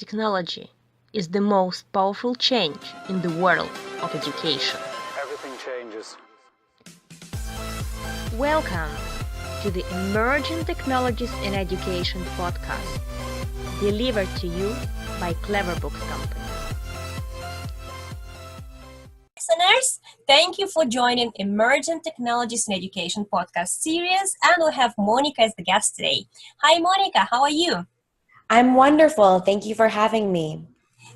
technology is the most powerful change in the world of education. Everything changes. Welcome to the Emerging Technologies in Education podcast, delivered to you by Clever Books Company. Listeners, thank you for joining Emerging Technologies in Education podcast series, and we have Monica as the guest today. Hi Monica, how are you? I'm wonderful. Thank you for having me.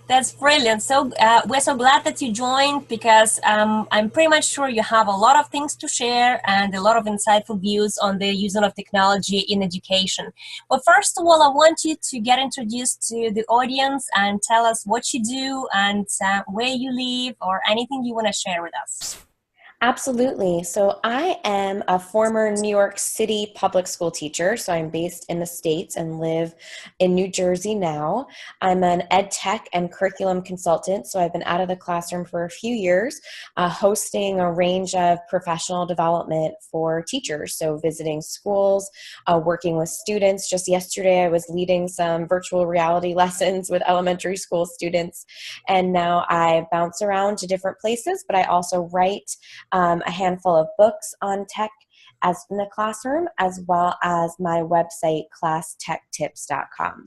That's brilliant. So we're so glad that you joined because I'm pretty much sure you have a lot of things to share and a lot of insightful views on the using of technology in education. But first of all, I want you to get introduced to the audience and tell us what you do and where you live or anything you want to share with us. Absolutely. So I am a former New York City public school teacher. So I'm based in the States and live in New Jersey now. I'm an ed tech and curriculum consultant. So I've been out of the classroom for a few years, hosting a range of professional development for teachers. So visiting schools, working with students. Just yesterday, I was leading some virtual reality lessons with elementary school students. And now I bounce around to different places, but I also write a handful of books on tech as in the classroom, as well as my website, classtechtips.com.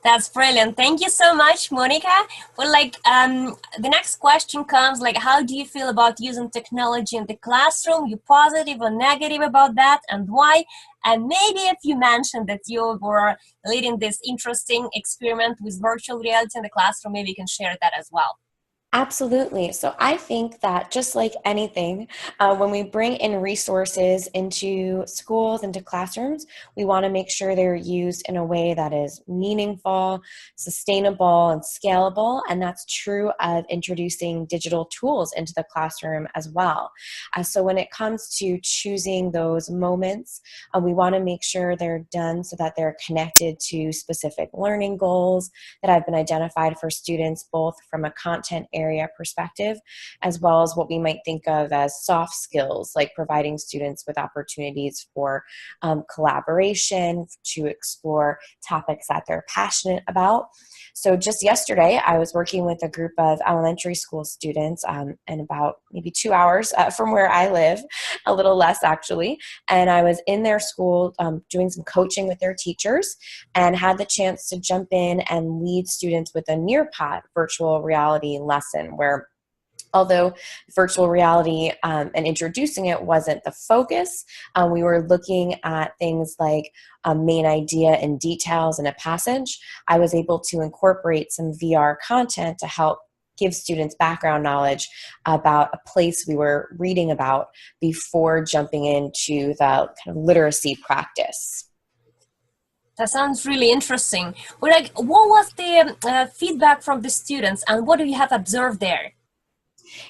That's brilliant. Thank you so much, Monica. Well, the next question comes, how do you feel about using technology in the classroom? You positive or negative about that, and why? And maybe if you mentioned that you were leading this interesting experiment with virtual reality in the classroom, maybe you can share that as well. Absolutely. So I think that just like anything, when we bring in resources into schools, into classrooms, we want to make sure they're used in a way that is meaningful, sustainable, and scalable. And that's true of introducing digital tools into the classroom as well. So when it comes to choosing those moments, we want to make sure they're done so that they're connected to specific learning goals that have been identified for students, both from a content area perspective, as well as what we might think of as soft skills, like providing students with opportunities for collaboration, to explore topics that they're passionate about. So just yesterday, I was working with a group of elementary school students in about maybe 2 hours from where I live, a little less actually, and I was in their school doing some coaching with their teachers and had the chance to jump in and lead students with a Nearpod virtual reality lesson where, although virtual reality and introducing it wasn't the focus, we were looking at things like a main idea and details in a passage. I was able to incorporate some VR content to help give students background knowledge about a place we were reading about before jumping into the kind of literacy practice. That sounds really interesting. What was the feedback from the students, and what do you have observed there?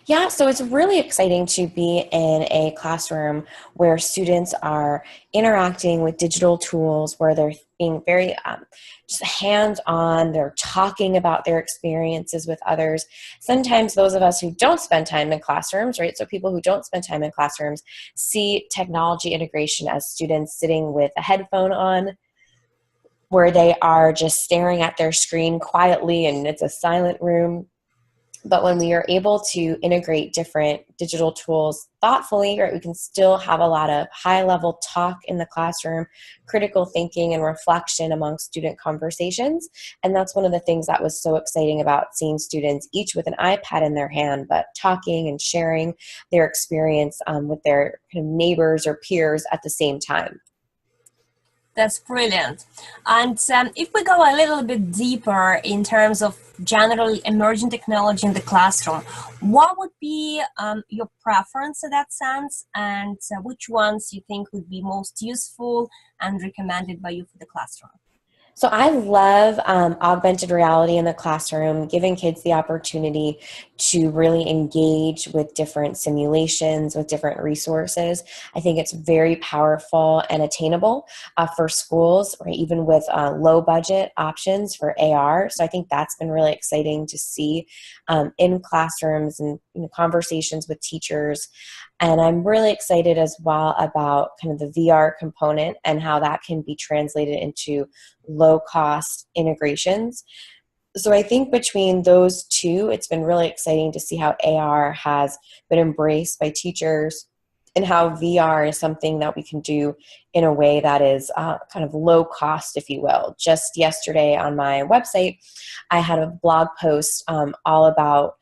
Yeah, so it's really exciting to be in a classroom where students are interacting with digital tools, where they're being very just hands-on, they're talking about their experiences with others. Sometimes those of us who don't spend time in classrooms, right, so people who don't spend time in classrooms see technology integration as students sitting with a headphone on, where they are just staring at their screen quietly and it's a silent room. But when we are able to integrate different digital tools thoughtfully, right, we can still have a lot of high-level talk in the classroom, critical thinking and reflection among student conversations. And that's one of the things that was so exciting about seeing students, each with an iPad in their hand, but talking and sharing their experience with their kind of neighbors or peers at the same time. That's brilliant. And if we go a little bit deeper in terms of general emerging technology in the classroom, what would be your preference in that sense, and which ones you think would be most useful and recommended by you for the classroom? So I love augmented reality in the classroom, giving kids the opportunity to really engage with different simulations, with different resources. I think it's very powerful and attainable for schools, or even with low budget options for AR. So I think that's been really exciting to see in classrooms and conversations with teachers. And I'm really excited as well about kind of the VR component and how that can be translated into low-cost integrations. So I think between those two, it's been really exciting to see how AR has been embraced by teachers and how VR is something that we can do in a way that is kind of low cost, if you will. Just yesterday on my website, I had a blog post all about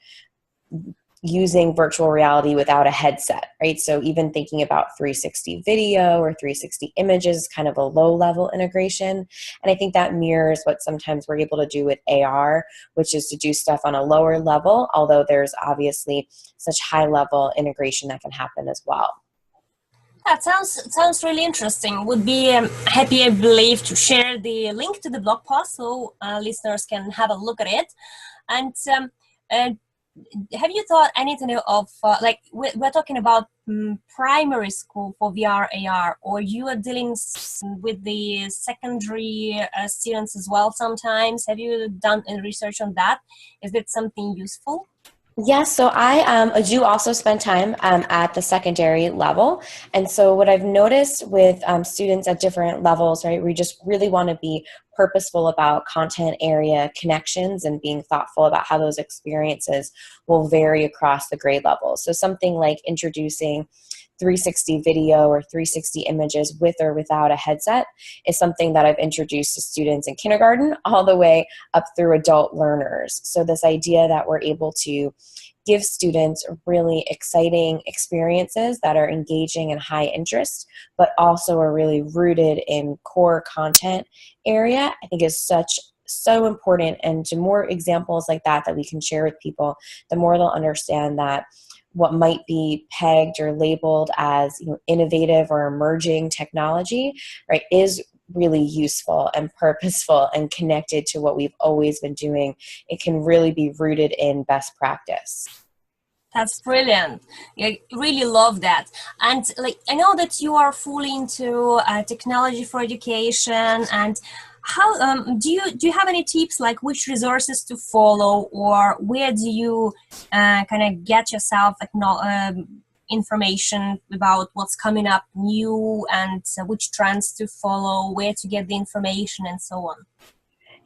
using virtual reality without a headset, right? So even thinking about 360 video or 360 images is kind of a low-level integration. And I think that mirrors what sometimes we're able to do with AR, which is to do stuff on a lower level, although there's obviously such high-level integration that can happen as well. That sounds really interesting. Would be happy, I believe, to share the link to the blog post so listeners can have a look at it. And have you thought anything of like we're talking about primary school for VR AR, or you are dealing with the secondary students as well sometimes? Have you done any research on that? Is it something useful? Yes, so I do also spend time at the secondary level. And so what I've noticed with students at different levels, right, we just really want to be purposeful about content area connections and being thoughtful about how those experiences will vary across the grade levels. So something like introducing 360 video or 360 images with or without a headset is something that I've introduced to students in kindergarten all the way up through adult learners. So this idea that we're able to give students really exciting experiences that are engaging and high interest, but also are really rooted in core content area, I think is so important. And to more examples like that we can share with people, the more they'll understand that what might be pegged or labeled as innovative or emerging technology, right, is really useful and purposeful and connected to what we've always been doing. It can really be rooted in best practice. That's brilliant. I really love that. And like, I know that you are fully into technology for education. And how do you have any tips, like which resources to follow, or where do you kind of get yourself information about what's coming up new, and which trends to follow, where to get the information, and so on?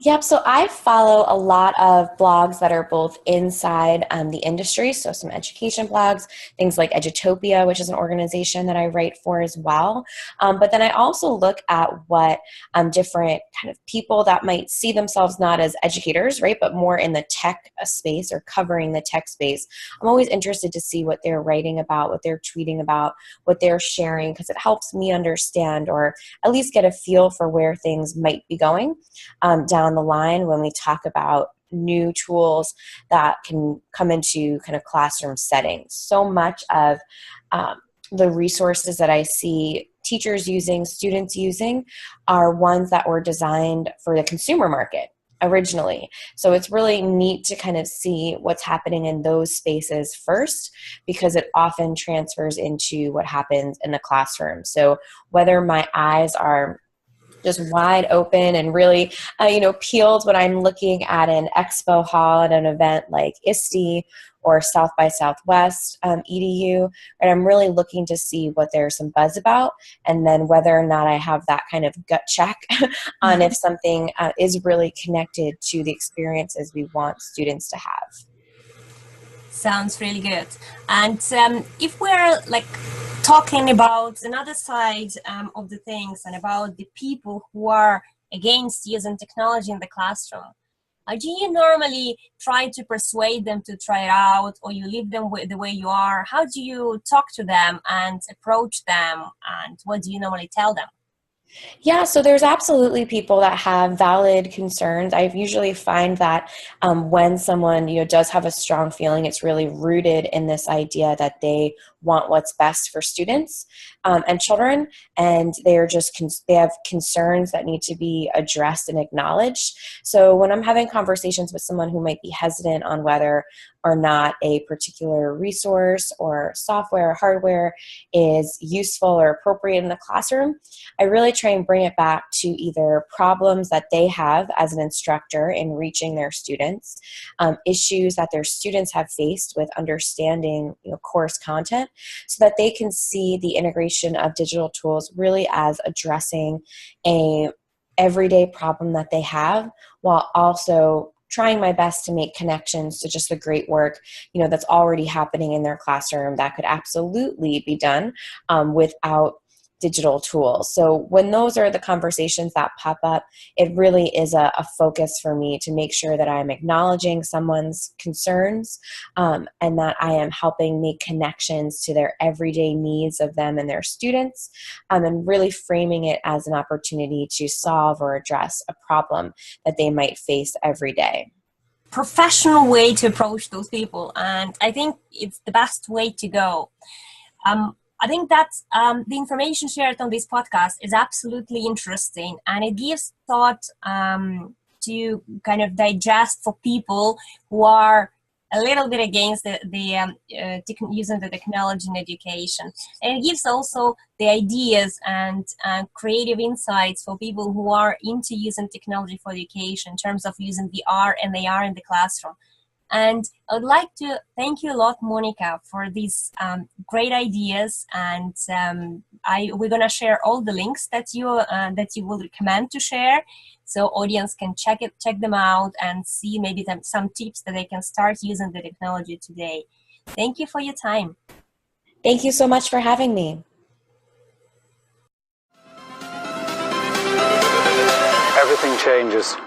Yep, so I follow a lot of blogs that are both inside the industry, so some education blogs, things like Edutopia, which is an organization that I write for as well. But then I also look at what different kind of people that might see themselves not as educators, right, but more in the tech space or covering the tech space. I'm always interested to see what they're writing about, what they're tweeting about, what they're sharing, because it helps me understand or at least get a feel for where things might be going down the line when we talk about new tools that can come into kind of classroom settings. So much of the resources that I see teachers using, students using, are ones that were designed for the consumer market originally. So it's really neat to kind of see what's happening in those spaces first, because it often transfers into what happens in the classroom. So whether my eyes are just wide open and really, peeled when I'm looking at an expo hall at an event like ISTE or South by Southwest EDU, and I'm really looking to see what there's some buzz about, and then whether or not I have that kind of gut check on if something is really connected to the experiences we want students to have. Sounds really good. And if we're like talking about another side of the things and about the people who are against using technology in the classroom, do you normally try to persuade them to try it out, or you leave them the way you are? How do you talk to them and approach them, and what do you normally tell them? Yeah, so there's absolutely people that have valid concerns. I usually find that when someone does have a strong feeling, it's really rooted in this idea that they want what's best for students and children, and they're just they have concerns that need to be addressed and acknowledged. So when I'm having conversations with someone who might be hesitant on whether or not a particular resource or software or hardware is useful or appropriate in the classroom, I really try and bring it back to either problems that they have as an instructor in reaching their students, issues that their students have faced with understanding course content, so that they can see the integration of digital tools really as addressing a everyday problem that they have, while also trying my best to make connections to just the great work, that's already happening in their classroom that could absolutely be done without digital tools. So when those are the conversations that pop up, it really is a focus for me to make sure that I'm acknowledging someone's concerns and that I am helping make connections to their everyday needs of them and their students, and really framing it as an opportunity to solve or address a problem that they might face every day. Professional way to approach those people, and I think it's the best way to go. I think that the information shared on this podcast is absolutely interesting, and it gives thought to kind of digest for people who are a little bit against using the technology in education. And it gives also the ideas and creative insights for people who are into using technology for education in terms of using VR and AR in the classroom. And I would like to thank you a lot, Monica, for these great ideas. And we're going to share all the links that you will recommend to share, so audience can check them out and see maybe some tips that they can start using the technology today. Thank you for your time. Thank you so much for having me. Everything changes.